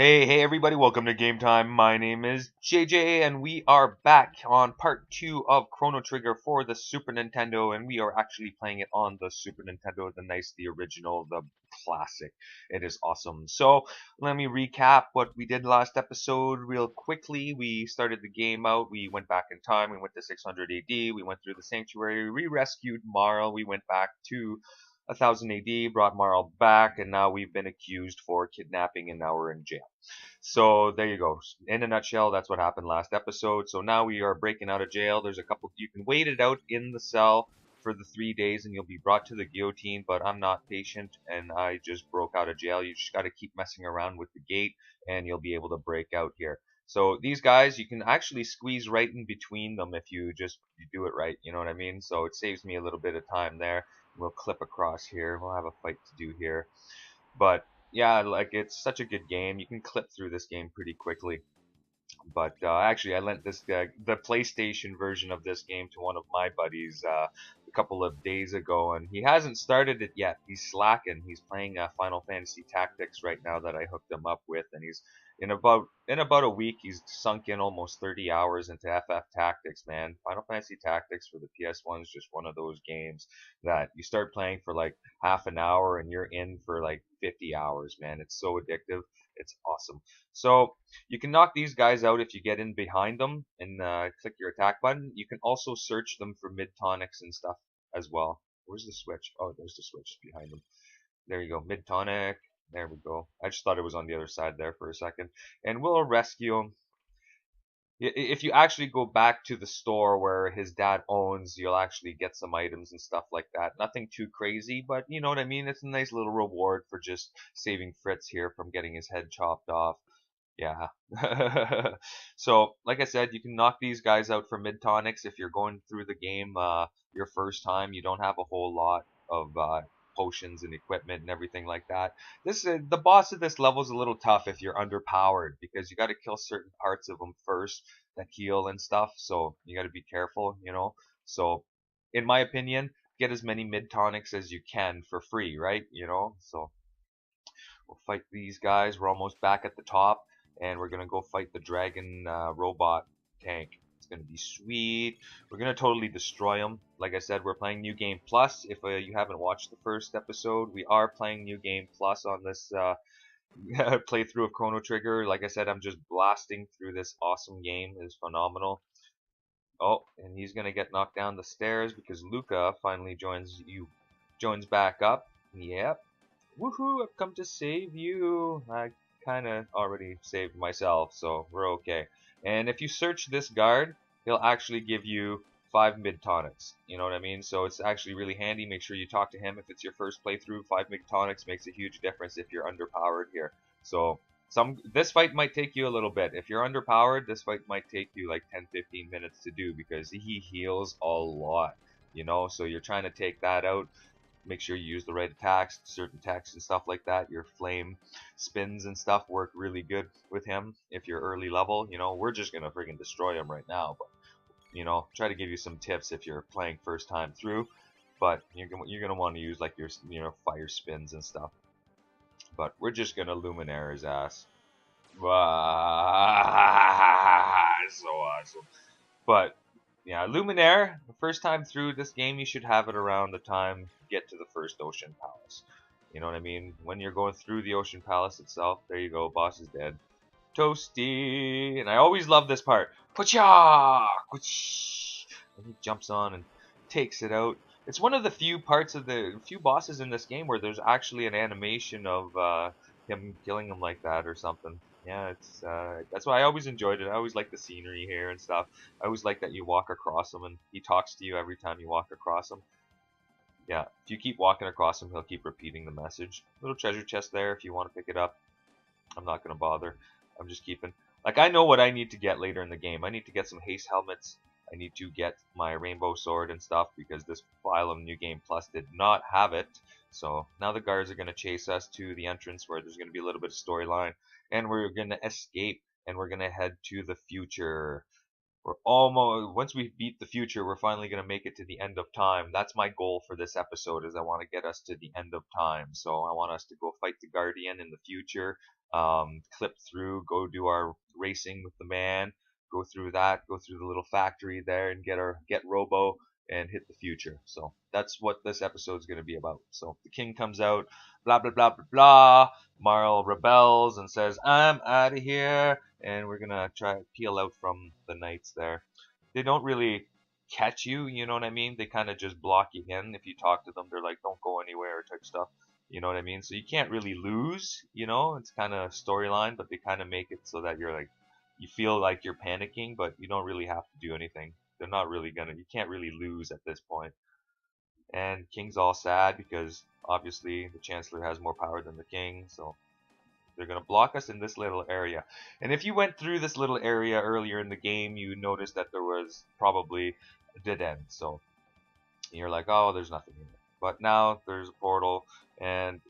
Hey everybody, welcome to Game Time. My name is JJ and we are back on part 2 of Chrono Trigger for the Super Nintendo, and we are actually playing it on the Super Nintendo, the original, the classic. It is awesome. So, let me recap what we did last episode real quickly. We started the game out, we went back in time, we went to 600 AD, we went through the sanctuary, we rescued Marl, we went back to 1000 AD, brought Marl back, and now we've been accused for kidnapping and now we're in jail. So there you go. In a nutshell, that's what happened last episode. So now we are breaking out of jail. There's a couple, you can wait it out in the cell for the 3 days and you'll be brought to the guillotine, but I'm not patient and I just broke out of jail. You just got to keep messing around with the gate and you'll be able to break out here. So these guys, you can actually squeeze right in between them if you do it right, you know what I mean? So it saves me a little bit of time there. We'll clip across here. We'll have a fight to do here. But yeah, like it's such a good game. You can clip through this game pretty quickly. But actually, I lent the PlayStation version of this game to one of my buddies a couple of days ago, and he hasn't started it yet. He's slacking. He's playing Final Fantasy Tactics right now that I hooked him up with, and he's in about a week. He's sunk in almost 30 hours into FF Tactics, man. Final Fantasy Tactics for the PS1 is just one of those games that you start playing for like half an hour and you're in for like 50 hours, man. It's so addictive. It's awesome. So you can knock these guys out if you get in behind them and click your attack button. You can also search them for mid-tonics and stuff as well. Where's the switch? Oh, there's the switch behind them. There you go, mid-tonic. There we go. I just thought it was on the other side there for a second. And we'll rescue him. If you actually go back to the store where his dad owns, you'll actually get some items and stuff like that. Nothing too crazy, but you know what I mean? It's a nice little reward for just saving Fritz here from getting his head chopped off. Yeah. So, like I said, you can knock these guys out for mid-tonics if you're going through the game your first time. You don't have a whole lot of potions and equipment and everything like that. The boss of this level is a little tough if you're underpowered because you got to kill certain parts of them first that heal and stuff. So you got to be careful, you know. So, in my opinion, get as many mid-tonics as you can for free, right? You know. So we'll fight these guys. We're almost back at the top and we're gonna go fight the dragon robot tank. It's gonna be sweet. We're gonna totally destroy them. Like I said, we're playing New Game Plus. If you haven't watched the first episode, we are playing New Game Plus on this playthrough of Chrono Trigger. Like I said, I'm just blasting through this awesome game. It's phenomenal. Oh, and he's gonna get knocked down the stairs because Luca finally joins back up. Yep. Woohoo! I've come to save you. I kind of already saved myself, so we're okay. And if you search this guard, he'll actually give you 5 mid-tonics. You know what I mean? So it's actually really handy. Make sure you talk to him if it's your first playthrough. 5 mid-tonics makes a huge difference if you're underpowered here. So this fight might take you a little bit. If you're underpowered, this fight might take you like 10-15 minutes to do because he heals a lot. You know, so you're trying to take that out. Make sure you use the right attacks, certain attacks and stuff like that. Your flame spins and stuff work really good with him if you're early level. You know, we're just gonna friggin' destroy him right now, but you know, try to give you some tips if you're playing first time through. But you're gonna want to use like your fire spins and stuff. But we're just gonna Luminaire his ass. So awesome. But yeah, Luminaire, the first time through this game, you should have it around the time you get to the first Ocean Palace. You know what I mean? When you're going through the Ocean Palace itself, there you go, boss is dead. Toasty! And I always love this part. Pachak! And he jumps on and takes it out. It's one of the few bosses in this game where there's actually an animation of him killing him like that or something. Yeah, it's that's why I always enjoyed it. I always like the scenery here and stuff. I always like that you walk across him and he talks to you every time you walk across him. Yeah, if you keep walking across him, he'll keep repeating the message. Little treasure chest there if you want to pick it up. I'm not gonna bother. I'm just keeping. Like I know what I need to get later in the game. I need to get some haste helmets. I need to get my rainbow sword and stuff because this file of New Game Plus did not have it. So now the guards are gonna chase us to the entrance where there's gonna be a little bit of storyline. And we're gonna escape and we're gonna head to the future. Once we beat the future, we're finally gonna make it to the end of time. That's my goal for this episode is I want to get us to the end of time. So I want us to go fight the Guardian in the future. clip through, go do our racing with the man, go through that, go through the little factory there, and get Robo and hit the future. So that's what this episode is going to be about. So the king comes out, blah blah blah blah blah. Marl rebels and says, "I'm out of here," and we're gonna try to peel out from the knights there. They don't really catch you, you know what I mean? They kind of just block you in. If you talk to them, they're like, "Don't go anywhere," type stuff. You know what I mean? So you can't really lose, you know? It's kind of storyline, but they kind of make it so that you're like, you feel like you're panicking, but you don't really have to do anything. They're not really gonna, you can't really lose at this point. And King's all sad because obviously the Chancellor has more power than the King, so they're gonna block us in this little area. And if you went through this little area earlier in the game, you noticed that there was probably a dead end. So you're like, oh, there's nothing in it. But now there's a portal, and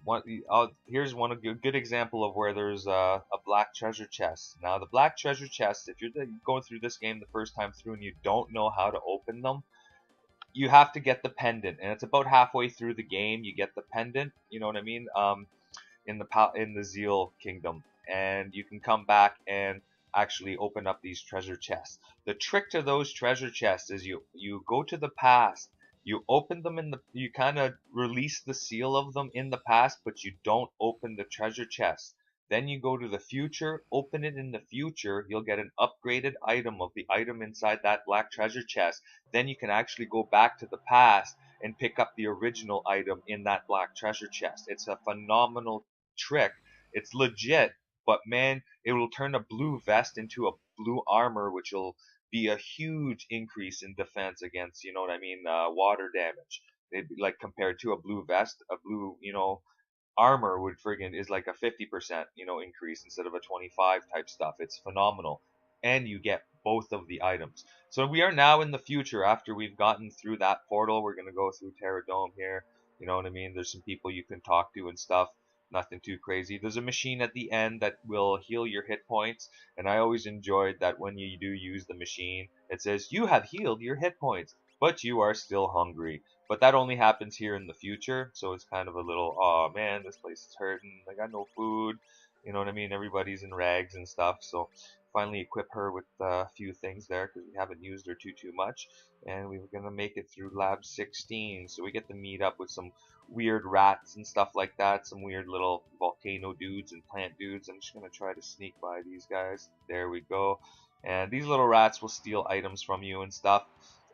here's one good example of where there's a black treasure chest. Now the black treasure chest, if you're going through this game the first time through and you don't know how to open them, you have to get the pendant, and it's about halfway through the game. You get the pendant, you know what I mean? In the Zeal Kingdom, and you can come back and actually open up these treasure chests. The trick to those treasure chests is you go to the past, you open them you kind of release the seal of them in the past, but you don't open the treasure chest. Then you go to the future, open it in the future, you'll get an upgraded item of the item inside that black treasure chest. Then you can actually go back to the past and pick up the original item in that black treasure chest. It's a phenomenal trick. It's legit, but man, it will turn a blue vest into a blue armor, which will be a huge increase in defense against, you know what I mean, water damage. It'd be like compared to a blue vest, a blue, you know, armor would friggin' is like a 50%, you know, increase instead of a 25 type stuff. It's phenomenal. And you get both of the items. So we are now in the future after we've gotten through that portal. We're going to go through Terra Dome here. You know what I mean? There's some people you can talk to and stuff. Nothing too crazy. There's a machine at the end that will heal your hit points. And I always enjoyed that when you do use the machine, it says, "You have healed your hit points, but you are still hungry." But that only happens here in the future, so it's kind of a little, oh man, this place is hurting. I got no food. You know what I mean? Everybody's in rags and stuff. So finally equip her with a few things there because we haven't used her too much. And we were going to make it through Lab 16. So we get to meet up with some weird rats and stuff like that. Some weird little volcano dudes and plant dudes. I'm just going to try to sneak by these guys. There we go. And these little rats will steal items from you and stuff.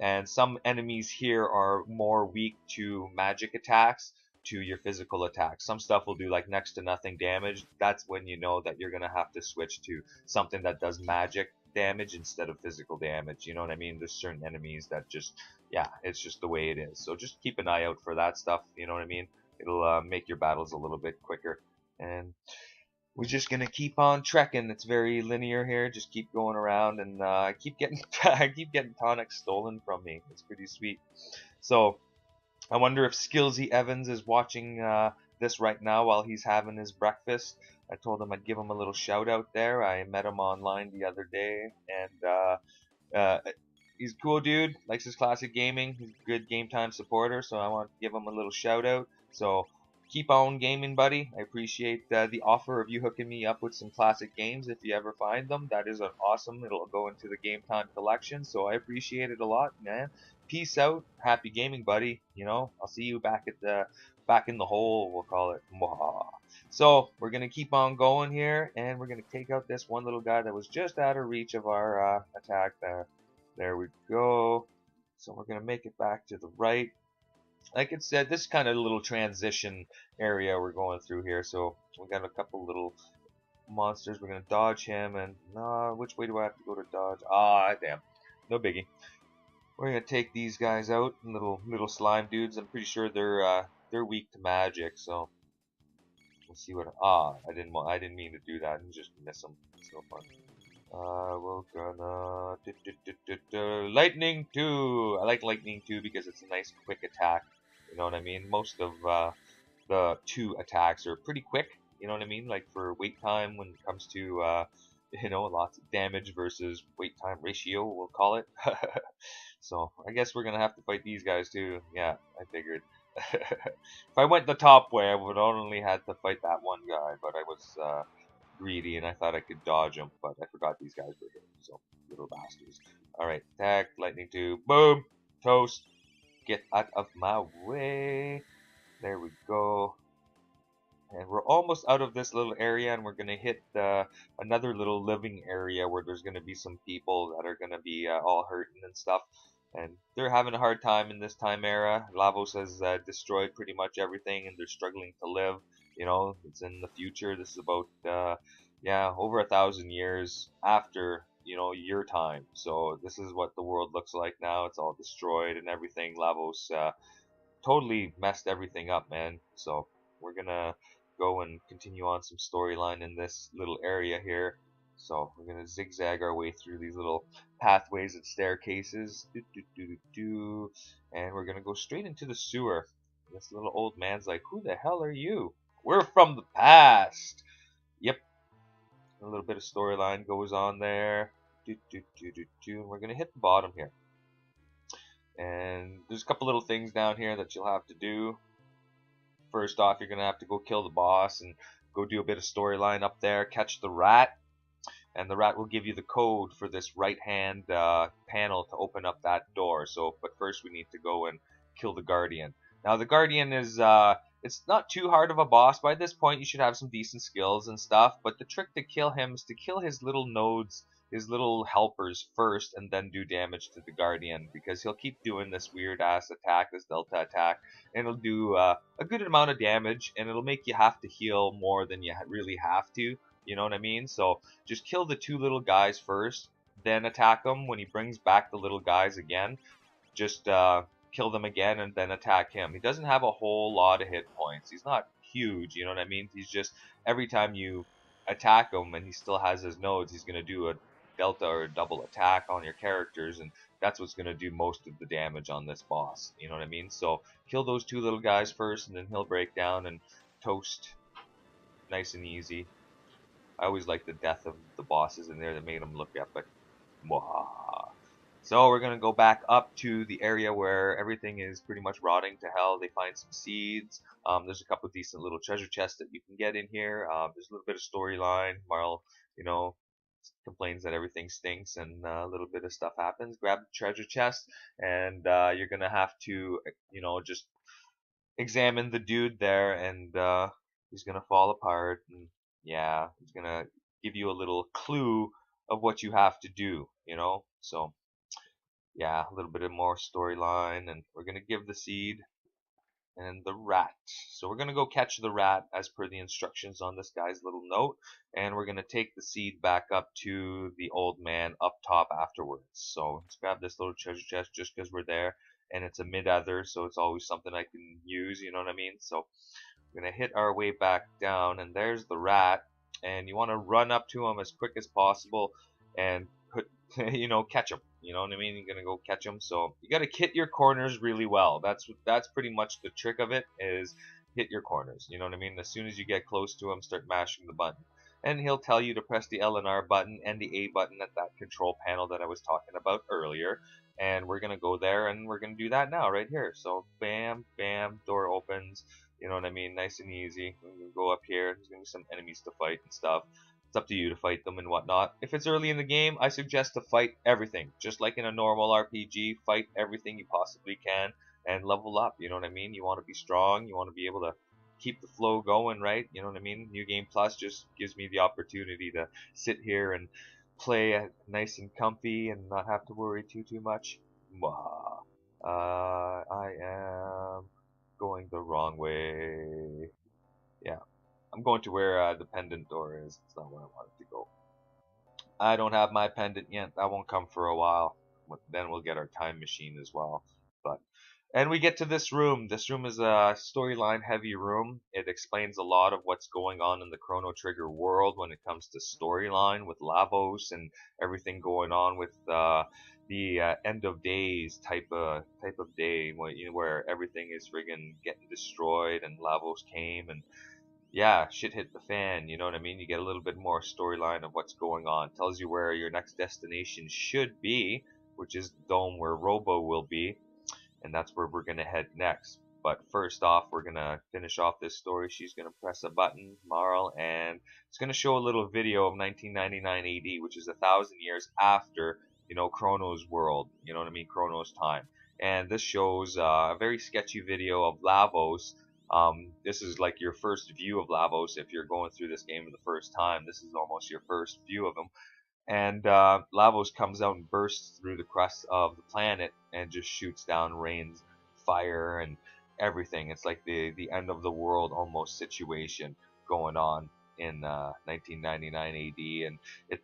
And some enemies here are more weak to magic attacks to your physical attacks. Some stuff will do like next to nothing damage. That's when you know that you're going to have to switch to something that does magic damage instead of physical damage. You know what I mean? There's certain enemies that just, yeah, it's just the way it is. So just keep an eye out for that stuff. You know what I mean? It'll make your battles a little bit quicker. And we're just gonna keep on trekking. It's very linear here. Just keep going around, and I keep getting I keep getting tonics stolen from me. It's pretty sweet. So I wonder if Skillsy Evans is watching this right now while he's having his breakfast. I told him I'd give him a little shout out there. I met him online the other day, and he's a cool dude. Likes his classic gaming. He's a good game time supporter, so I want to give him a little shout out. So keep on gaming, buddy. I appreciate the offer of you hooking me up with some classic games if you ever find them. That is an awesome. It'll go into the Game Time collection, so I appreciate it a lot, man. Peace out. Happy gaming, buddy. You know, I'll see you back in the hole, we'll call it. So we're gonna keep on going here, and we're gonna take out this one little guy that was just out of reach of our attack there. There we go. So we're gonna make it back to the right. Like it said, this kind of little transition area we're going through here. So we got a couple little monsters. We're gonna dodge him, and which way do I have to go to dodge? Ah, damn, no biggie. We're gonna take these guys out, little slime dudes. I'm pretty sure they're weak to magic. So we'll see what. I didn't mean to do that and just miss them. It's no fun. We're gonna lightning 2. I like lightning 2 because it's a nice quick attack. You know what I mean? Most of the 2 attacks are pretty quick. You know what I mean? Like for wait time when it comes to you know, lots of damage versus wait time ratio, we'll call it. So I guess we're gonna have to fight these guys too. Yeah, I figured. If I went the top way, I would only had to fight that one guy, but I was greedy and I thought I could dodge them, but I forgot these guys were here. So, little bastards. Alright, attack, lightning tube, boom, toast. Get out of my way. There we go. And we're almost out of this little area, and we're going to hit another little living area where there's going to be some people that are going to be all hurting and stuff. And they're having a hard time in this time era. Lavos has destroyed pretty much everything, and they're struggling to live. You know, it's in the future. This is about, yeah, over 1,000 years after, you know, your time. So this is what the world looks like now. It's all destroyed and everything. Lavos totally messed everything up, man. So we're gonna go and continue on some storyline in this little area here. So we're gonna zigzag our way through these little pathways and staircases, and we're gonna go straight into the sewer. This little old man's like, "Who the hell are you?" "We're from the past." Yep. A little bit of storyline goes on there. And we're gonna hit the bottom here. And there's a couple little things down here that you'll have to do. First off, you're going to have to go kill the boss and go do a bit of storyline up there, catch the rat, and the rat will give you the code for this right-hand panel to open up that door. So, but first we need to go and kill the Guardian. Now, the Guardian is, it's not too hard of a boss. By this point, you should have some decent skills and stuff, but the trick to kill him is to kill his little nodes, his little helpers first, and then do damage to the Guardian, because he'll keep doing this weird ass attack, this delta attack, and it'll do a good amount of damage, and it'll make you have to heal more than you really have to. You know what I mean? So just kill the two little guys first, then attack him. When he brings back the little guys again, just kill them again and then attack him. He doesn't have a whole lot of hit points. He's not huge, you know what I mean? He's just, every time you attack him and he still has his nodes, he's going to do a delta or a double attack on your characters, and that's what's going to do most of the damage on this boss. You know what I mean? So kill those two little guys first, and then he'll break down and toast. Nice and easy. I always like the death of the bosses in there that made them look epic. Mwahaha. So we're going to go back up to the area where everything is pretty much rotting to hell. They find some seeds. There's a couple decent little treasure chests that you can get in here. There's a little bit of storyline. Marl, you know, complains that everything stinks, and a little bit of stuff happens. Grab the treasure chest, and you're going to have to, you know, just examine the dude there, and he's going to fall apart. And yeah, he's going to give you a little clue of what you have to do, you know? So yeah, a little bit of more storyline, and we're gonna give the seed and the rat. So we're gonna go catch the rat as per the instructions on this guy's little note, and we're gonna take the seed back up to the old man up top afterwards. So let's grab this little treasure chest just because we're there, and it's a mid-ether, so it's always something I can use, you know what I mean? So we're gonna hit our way back down, and there's the rat, and you want to run up to him as quick as possible and put, you know, catch him. You know what I mean? You're gonna go catch him. So you gotta hit your corners really well. That's pretty much the trick of it, is hit your corners. You know what I mean? As soon as you get close to him, start mashing the button. And he'll tell you to press the L and R button and the A button at that control panel that I was talking about earlier. And we're gonna go there, and we're gonna do that now right here. So bam, bam, door opens. You know what I mean? Nice and easy. We're gonna go up here. There's gonna be some enemies to fight and stuff. It's up to you to fight them and whatnot. If it's early in the game, I suggest to fight everything. Just like in a normal RPG, fight everything you possibly can and level up. You know what I mean? You want to be strong. You want to be able to keep the flow going, right? You know what I mean? New Game Plus just gives me the opportunity to sit here and play nice and comfy and not have to worry too much. I am going the wrong way. Yeah. I'm going to where the pendant door is. It's not where I wanted to go. I don't have my pendant yet. That won't come for a while. Then we'll get our time machine as well. And we get to this room. This room is a storyline heavy room. It explains a lot of what's going on in the Chrono Trigger world when it comes to storyline with Lavos and everything going on with the end of days type of day, where everything is friggin' getting destroyed, and Lavos came, and yeah, shit hit the fan, you know what I mean? You get a little bit more storyline of what's going on. Tells you where your next destination should be, which is the dome where Robo will be, and that's where we're going to head next. But first off, we're gonna finish off this story. She's gonna press a button, Marl, and it's gonna show a little video of 1999 AD, which is 1,000 years after, Chrono's world. You know what I mean? Chrono's time. And this shows a very sketchy video of Lavos. This is like your first view of Lavos if you're going through this game for the first time. This is almost your first view of him. And Lavos comes out and bursts through the crust of the planet and just shoots down, rains fire and everything. It's like the end of the world almost situation going on in 1999 AD, and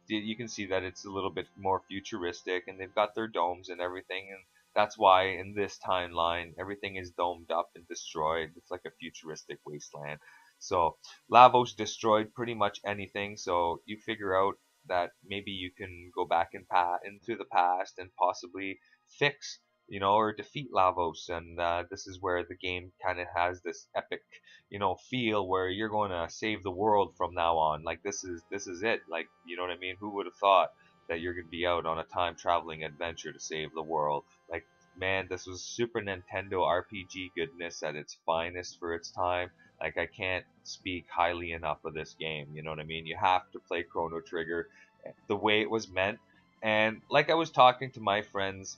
you can see that it's a little bit more futuristic, and they've got their domes and everything, and that's why in this timeline everything is domed up and destroyed. It's like a futuristic wasteland. So Lavos destroyed pretty much anything, so you figure out that maybe you can go back into the past and possibly fix, or defeat Lavos. And this is where the game kind of has this epic, feel where you're going to save the world from now on. Like this is it. Like, you know what I mean? Who would have thought that you're going to be out on a time traveling adventure to save the world? Like, man, this was Super Nintendo RPG goodness at its finest for its time. Like, I can't speak highly enough of this game. You know what I mean? You have to play Chrono Trigger the way it was meant. And like I was talking to my friends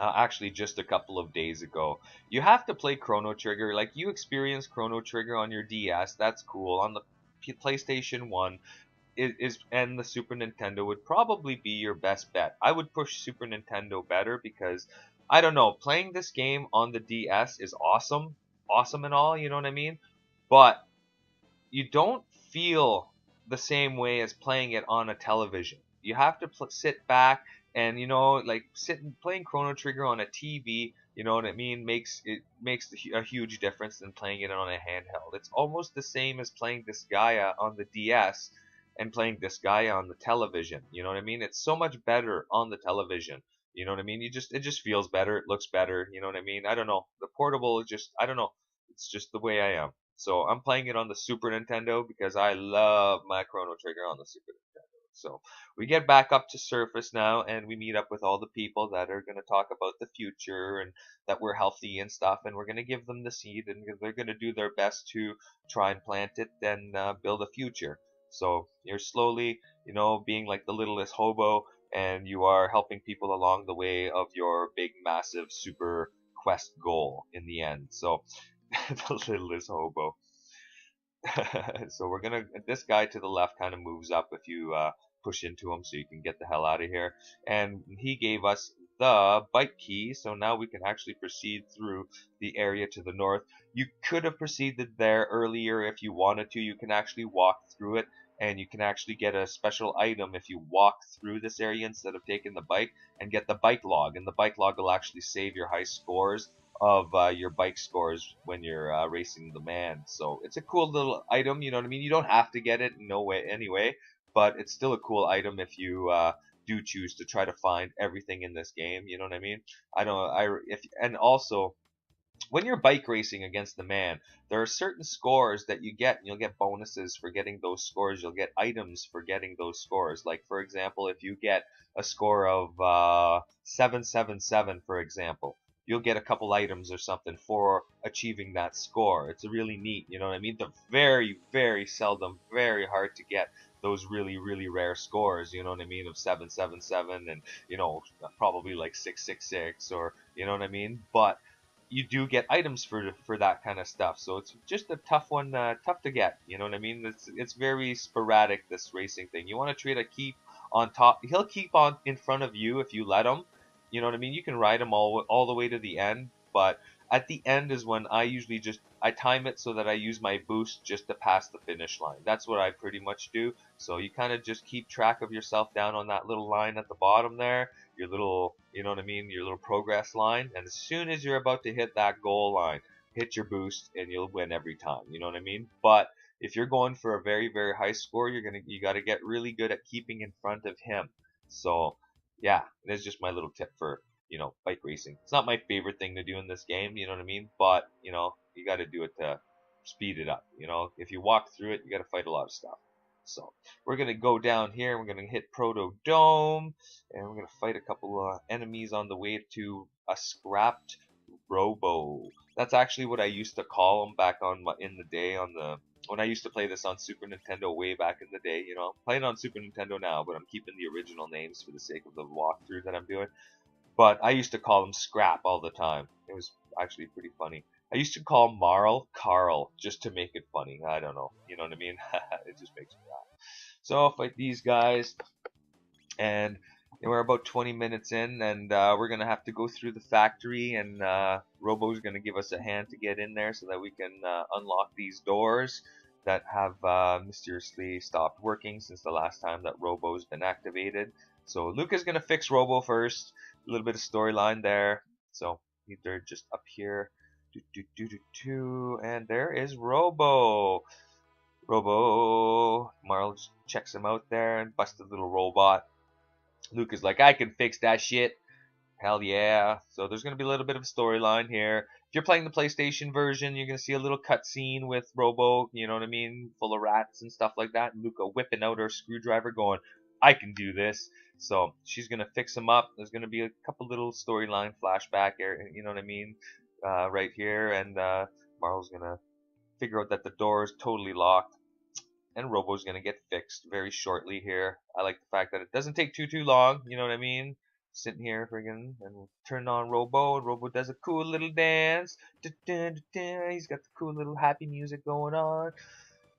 actually just a couple of days ago, you have to play Chrono Trigger. Like, you experience Chrono Trigger on your DS, that's cool. On the PlayStation 1 and the Super Nintendo would probably be your best bet. I would push Super Nintendo better because, I don't know, playing this game on the DS is awesome and all, you know what I mean? But you don't feel the same way as playing it on a television. You have to sit back and, like playing Chrono Trigger on a TV, you know what I mean, makes a huge difference than playing it on a handheld. It's almost the same as playing Disgaea on the DS and playing Disgaea on the television. You know what I mean? It's so much better on the television. You know what I mean? It just feels better. It looks better. You know what I mean? I don't know. The portable is just, I don't know. It's just the way I am. So I'm playing it on the Super Nintendo because I love my Chrono Trigger on the Super Nintendo. So we get back up to surface now, and we meet up with all the people that are going to talk about the future and that we're healthy and stuff, and we're going to give them the seed, and they're going to do their best to try and plant it and build a future. So you're slowly, being like the littlest hobo, and you are helping people along the way of your big, massive, super quest goal in the end. So the littlest hobo. So this guy to the left kind of moves up if you push into him, so you can get the hell out of here. And he gave us the bike key, so now we can actually proceed through the area to the north. You could have proceeded there earlier if you wanted to. You can actually walk through it, and you can actually get a special item if you walk through this area instead of taking the bike, and get the bike log. And the bike log will actually save your high scores of your bike scores when you're racing the man. So it's a cool little item, you know what I mean? You don't have to get it no way anyway, but it's still a cool item if you do choose to try to find everything in this game, you know what I mean? And also, when you're bike racing against the man, there are certain scores that you get, and you'll get bonuses for getting those scores. You'll get items for getting those scores. Like, for example, if you get a score of 777, for example, you'll get a couple items or something for achieving that score. It's really neat, you know what I mean? They're very, very seldom, very hard to get those really, really rare scores, you know what I mean, of 777 and, probably like 666 or, you know what I mean? But you do get items for that kind of stuff. So it's just a tough one, tough to get, you know what I mean? It's very sporadic, this racing thing. You want to try to keep on top. He'll keep on in front of you if you let him. You know what I mean? You can ride them all the way to the end, but at the end is when I usually I time it so that I use my boost just to pass the finish line. That's what I pretty much do. So you kind of just keep track of yourself down on that little line at the bottom there, your little, you know what I mean, your little progress line, and as soon as you're about to hit that goal line, hit your boost and you'll win every time. You know what I mean? But if you're going for a very, very high score, you got to get really good at keeping in front of him. So yeah, that's just my little tip for, bike racing. It's not my favorite thing to do in this game, you know what I mean? But, you got to do it to speed it up, If you walk through it, you got to fight a lot of stuff. So, we're going to go down here, we're going to hit Proto Dome, and we're going to fight a couple of enemies on the way to a scrapped Robo. That's actually what I used to call him back in the day when I used to play this on Super Nintendo way back in the day. You know, I'm playing on Super Nintendo now, but I'm keeping the original names for the sake of the walkthrough that I'm doing. But I used to call him Scrap all the time. It was actually pretty funny. I used to call Marl Carl just to make it funny. I don't know. You know what I mean? It just makes me laugh. So I'll fight these guys, and we're about 20 minutes in, and we're gonna have to go through the factory, and Robo's gonna give us a hand to get in there so that we can unlock these doors that have mysteriously stopped working since the last time that Robo's been activated. So Luca's gonna fix Robo first. A little bit of storyline there. So they're just up here. And there is Robo. Marl checks him out there and busted little robot. Luke is like, I can fix that shit. Hell yeah. So there's going to be a little bit of a storyline here. If you're playing the PlayStation version, you're going to see a little cutscene with Robo, you know what I mean, full of rats and stuff like that. And Luca whipping out her screwdriver going, I can do this. So she's going to fix him up. There's going to be a couple little storyline flashback, you know what I mean, right here. And Marl's going to figure out that the door is totally locked. And Robo's going to get fixed very shortly here. I like the fact that it doesn't take too long, you know what I mean? Sitting here friggin' and turn on Robo, and Robo does a cool little dance. He's got the cool little happy music going on.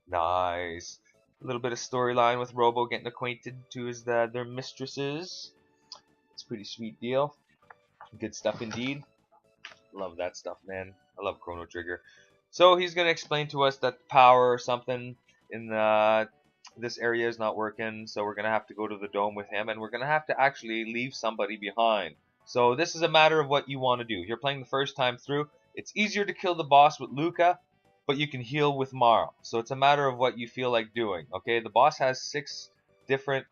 Nice. A little bit of storyline with Robo getting acquainted to their mistresses. It's a pretty sweet deal. Good stuff indeed. Love that stuff, man. I love Chrono Trigger. So he's going to explain to us that power or something in this area is not working, so we're going to have to go to the dome with him, and we're going to have to actually leave somebody behind. So this is a matter of what you want to do. If you're playing the first time through, it's easier to kill the boss with Luca, but you can heal with Marl. So it's a matter of what you feel like doing. Okay, the boss has 6 different,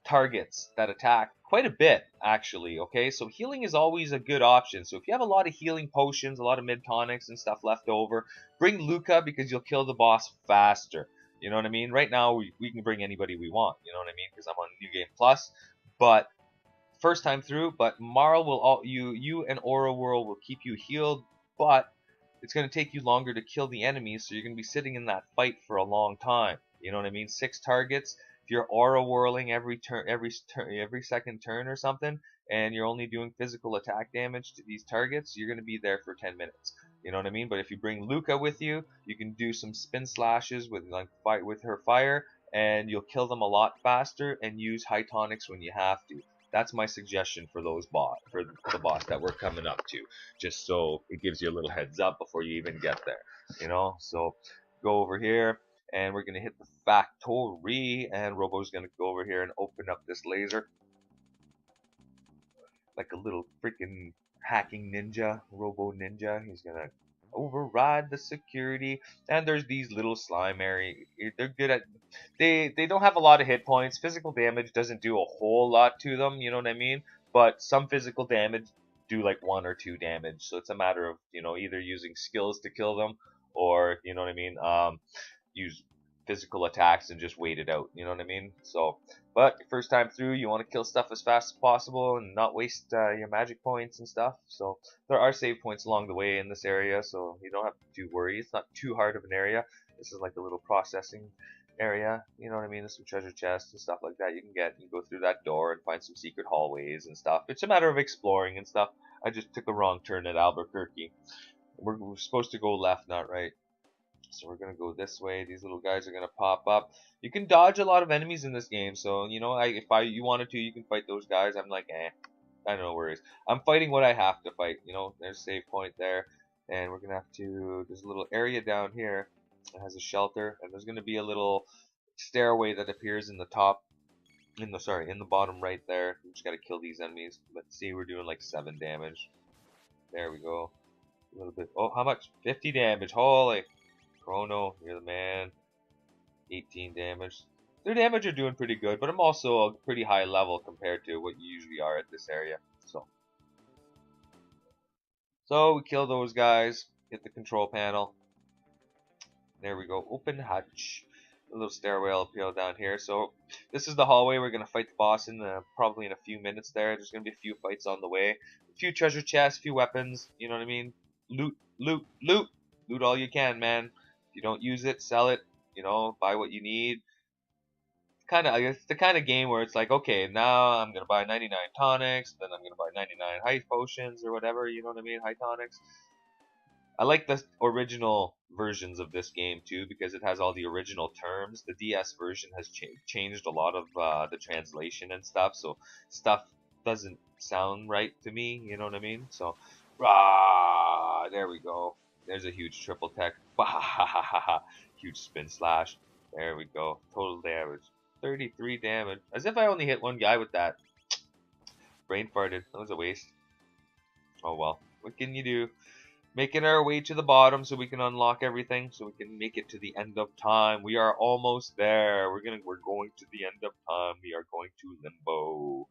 targets that attack quite a bit, actually. Okay, so healing is always a good option. So if you have a lot of healing potions, a lot of mid tonics and stuff left over, bring Luca because you'll kill the boss faster. You know what I mean? Right now we can bring anybody we want. You know what I mean? Because I'm on New Game Plus, but first time through. But Marl will you and Aura World will keep you healed, but it's going to take you longer to kill the enemies, so you're going to be sitting in that fight for a long time. You know what I mean? 6 targets. If you're aura whirling every second turn or something, and you're only doing physical attack damage to these targets, you're going to be there for 10 minutes. You know what I mean? But if you bring Luca with you, you can do some spin slashes with fight with her fire, and you'll kill them a lot faster and use high tonics when you have to. That's my suggestion for the boss that we're coming up to, just so it gives you a little heads up before you even get there. You know, so go over here, and we're gonna hit the factory, and Robo's gonna go over here and open up this laser like a little freaking hacking ninja, Robo Ninja. He's gonna override the security, and there's these little slime area. They're good at they don't have a lot of hit points. Physical damage doesn't do a whole lot to them, you know what I mean? But some physical damage do like 1 or 2 damage. So it's a matter of, either using skills to kill them, or, you know what I mean, use physical attacks and just wait it out, you know what I mean? So, but first time through, you want to kill stuff as fast as possible and not waste your magic points and stuff. So there are save points along the way in this area, so you don't have to worry. It's not too hard of an area. This is like a little processing area, you know what I mean? There's some treasure chests and stuff like that you can get. You go through that door and find some secret hallways and stuff. It's a matter of exploring and stuff. I just took a wrong turn at Albuquerque. We're supposed to go left, not right. So we're gonna go this way. These little guys are gonna pop up. You can dodge a lot of enemies in this game, so if you wanted to, you can fight those guys. I'm like, I no worries. I'm fighting what I have to fight. There's a save point there, and we're gonna have to. There's a little area down here that has a shelter, and there's gonna be a little stairway that appears in the top, in the bottom right there. We just gotta kill these enemies. Let's see, we're doing like 7 damage. There we go. A little bit. Oh, how much? 50 damage. Holy. Chrono, you're the man. 18 damage. Their damage are doing pretty good, but I'm also a pretty high level compared to what you usually are at this area. So we kill those guys, hit the control panel. There we go. Open hatch. A little stairway appeal down here. So this is the hallway we're gonna fight the boss in probably in a few minutes. There's gonna be a few fights on the way, a few treasure chests, a few weapons. You know what I mean? Loot, loot, loot, loot all you can, man. If you don't use it, sell it. You know, buy what you need. It's the kind of game where it's like, okay, now I'm gonna buy 99 tonics, then I'm gonna buy 99 high potions or whatever. You know what I mean? High tonics. I like the original versions of this game too because it has all the original terms. The DS version has changed a lot of the translation and stuff, so stuff doesn't sound right to me. You know what I mean? So, rah, there we go. There's a huge triple tech. Huge spin slash. There we go. Total damage. 33 damage. As if I only hit one guy with that. Brain farted. That was a waste. Oh well. What can you do? Making our way to the bottom so we can unlock everything, so we can make it to the end of time. We are almost there. We're going to the end of time. We are going to limbo.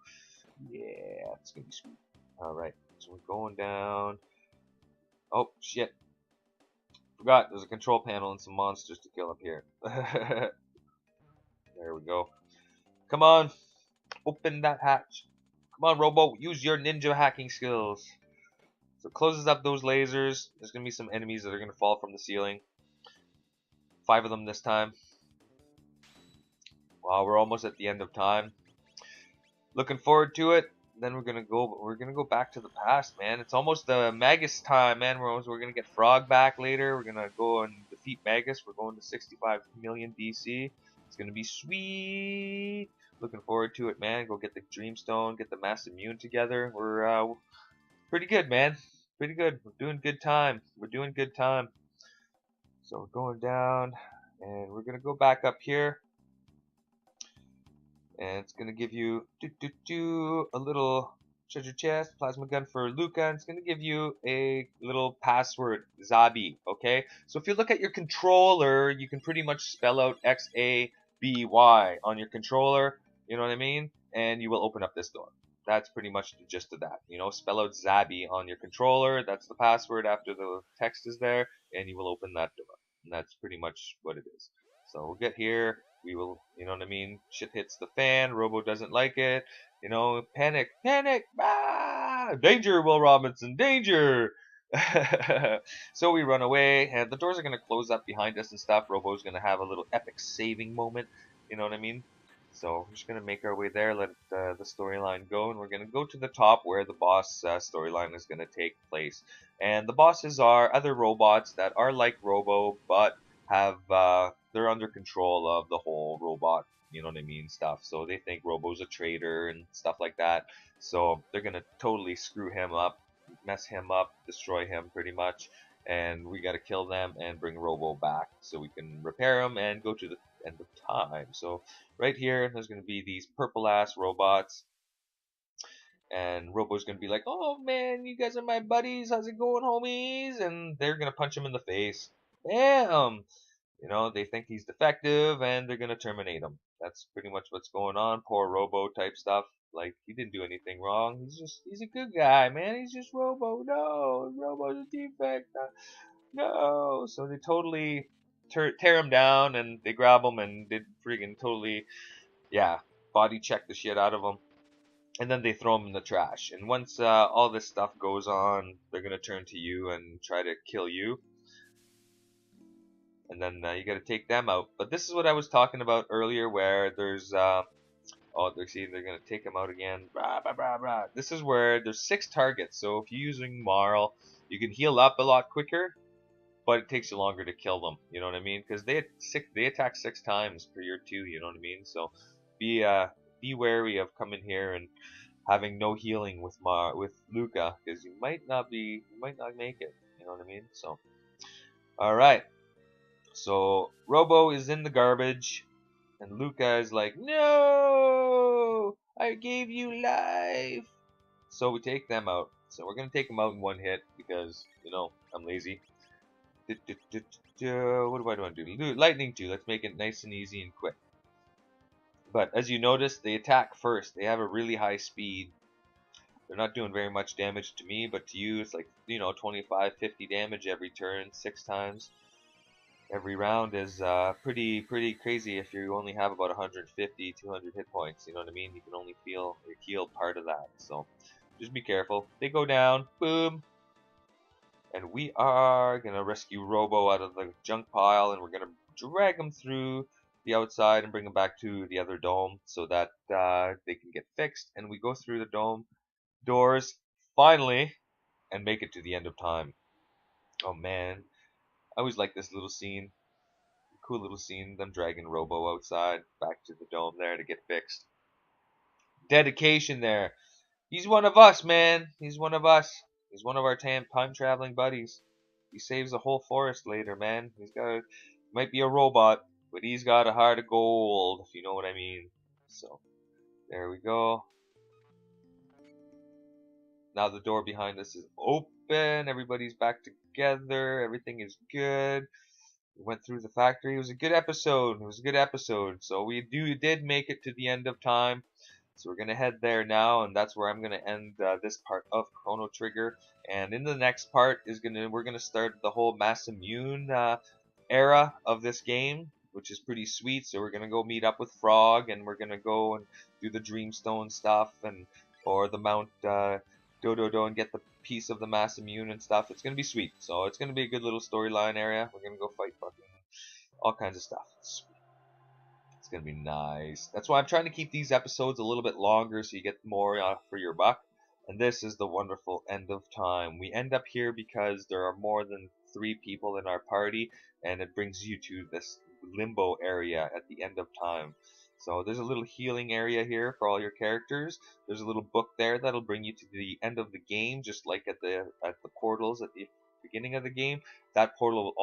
Yeah, it's gonna be sweet. Alright, so we're going down. Oh shit. Forgot there's a control panel and some monsters to kill up here. There we go. Come on. Open that hatch. Come on, Robo. Use your ninja hacking skills. So it closes up those lasers. There's going to be some enemies that are going to fall from the ceiling. 5 of them this time. Wow, we're almost at the end of time. Looking forward to it. Then we're gonna go back to the past, man. It's almost the Magus time, man. We're gonna get Frog back later. We're gonna go and defeat Magus. We're going to 65 million DC. It's gonna be sweet. Looking forward to it, man. Go get the Dreamstone, get the Mass Immune together. We're pretty good, man. Pretty good. We're doing good time. We're doing good time. So we're going down, and we're gonna go back up here. And it's gonna give you a little treasure chest, plasma gun for Luca, and it's gonna give you a little password, Zabi. Okay, so if you look at your controller, you can pretty much spell out XABY on your controller. You know what I mean? And you will open up this door. That's pretty much the gist of that. You know, spell out Zabi on your controller. That's the password after the text is there, and you will open that door. And that's pretty much what it is. So we'll get here. We will, you know what I mean? Shit hits the fan. Robo doesn't like it. You know, panic, panic, ah! Danger, Will Robinson, danger! So we run away, and the doors are gonna close up behind us and stuff. Robo's gonna have a little epic saving moment. You know what I mean? So we're just gonna make our way there, let the storyline go, and we're gonna go to the top where the boss storyline is gonna take place. And the bosses are other robots that are like Robo, but have they're under control of the whole robot, you know what I mean, stuff. So they think Robo's a traitor and stuff like that. So they're gonna totally screw him up, mess him up, destroy him pretty much. And we gotta kill them and bring Robo back so we can repair him and go to the end of time. So right here, there's gonna be these purple ass robots. And Robo's gonna be like, "Oh man, you guys are my buddies. How's it going, homies?" And they're gonna punch him in the face. Bam! You know, they think he's defective and they're gonna terminate him. That's pretty much what's going on. Poor Robo type stuff. Like, he didn't do anything wrong. He's a good guy, man. He's just Robo. No, Robo's a defect. No. So they totally tear him down and they grab him and they friggin' totally, yeah, body check the shit out of him. And then they throw him in the trash. And once all this stuff goes on, they're gonna turn to you and try to kill you. And then you got to take them out. But this is what I was talking about earlier, where there's they're gonna take them out again. Blah, blah, blah, blah. This is where there's 6 targets. So if you're using Marl, you can heal up a lot quicker, but it takes you longer to kill them. You know what I mean? Because they attack 6 times per year too. You know what I mean? So be wary of coming here and having no healing with Luca, because you might not make it. You know what I mean? So all right. So Robo is in the garbage, and Luca is like, "No, I gave you life." So we take them out. So we're gonna take them out in one hit because, you know, I'm lazy. What do I want to do? Lightning 2. Let's make it nice and easy and quick. But as you notice, they attack first. They have a really high speed. They're not doing very much damage to me, but to you, it's like, you know, 25, 50 damage every turn, 6 times. Every round is pretty crazy if you only have about 150, 200 hit points. You know what I mean? You can only heal part of that. So just be careful. They go down, boom, and we are gonna rescue Robo out of the junk pile, and we're gonna drag him through the outside and bring him back to the other dome so that they can get fixed. And we go through the dome doors finally and make it to the end of time. Oh man, I always like this little scene. Cool little scene, them dragging Robo outside back to the dome there to get fixed. Dedication there. He's one of us, man. He's one of us. He's one of our time traveling buddies. He saves a whole forest later, man. Might be a robot, but he's got a heart of gold, if you know what I mean. So there we go. Now the door behind us is open. Everybody's back together. Everything is good. We went through the factory. It was a good episode. It was a good episode. So we did make it to the end of time. So we're gonna head there now, and that's where I'm gonna end this part of Chrono Trigger. And in the next part we're gonna start the whole Mass Immune era of this game, which is pretty sweet. So we're gonna go meet up with Frog, and we're gonna go and do the Dreamstone stuff, and or the Mount Dododo, and get the piece of the Mass Immune and stuff. It's gonna be sweet. So it's gonna be a good little storyline area. We're gonna go fight fucking all kinds of stuff. It's gonna be nice. That's why I'm trying to keep these episodes a little bit longer so you get more for your buck. And this is the wonderful end of time. We end up here because there are more than 3 people in our party, and it brings you to this limbo area at the end of time. So there's a little healing area here for all your characters. There's a little book there that'll bring you to the end of the game, just like at the portals at the beginning of the game. That portal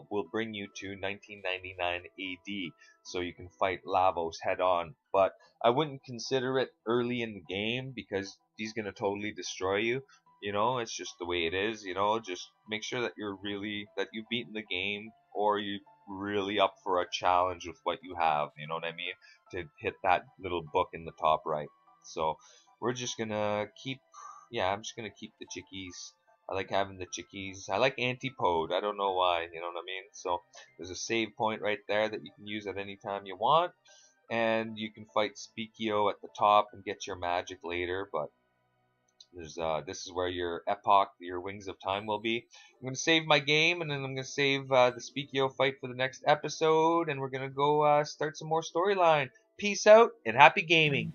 will bring you to 1999 AD, so you can fight Lavos head on. But I wouldn't consider it early in the game because he's gonna totally destroy you. You know, it's just the way it is. You know, just make sure that you've beaten the game, or you really up for a challenge with what you have. You know what I mean? To hit that little book in the top right. So we're just gonna keep. Yeah, I'm just gonna keep the chickies. I like having the chickies. I like antipode. I don't know why. You know what I mean? So there's a save point right there that you can use at any time you want, and you can fight Speakio at the top and get your magic later. But this is where your epoch, your wings of time will be. I'm gonna save my game, and then I'm gonna save the Speakio fight for the next episode, and we're gonna go start some more storyline. Peace out and happy gaming.